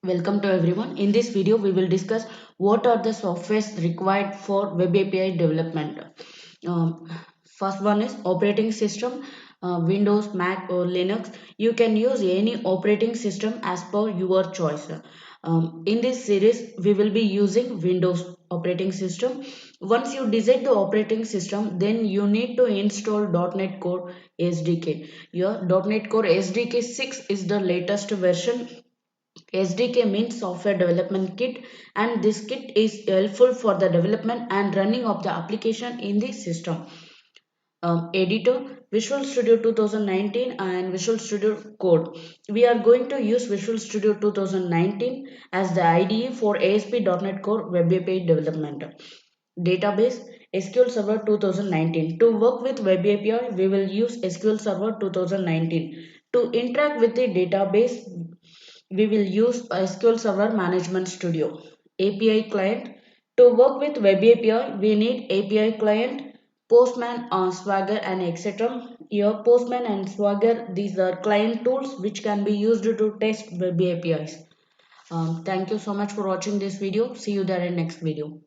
Welcome to everyone. In this video, we will discuss what are the softwares required for web API development. Um, First one is operating system, Windows, Mac or Linux. You can use any operating system as per your choice. In this series, we will be using Windows operating system. Once you decide the operating system, then you need to install .NET Core SDK. Your .NET Core SDK 6 is the latest version. SDK means Software Development Kit, and this kit is helpful for the development and running of the application in the system. Editor Visual Studio 2019 and Visual Studio Code. We are going to use Visual Studio 2019 as the IDE for ASP.NET Core Web API development. Database SQL Server 2019. To work with Web API, we will use SQL Server 2019. To interact with the database, we will use SQL Server Management Studio. API client. To work with Web API, we need API client, Postman, Swagger, and etc. Here, Postman and Swagger, these are client tools which can be used to test Web APIs. Thank you so much for watching this video. See you there in next video.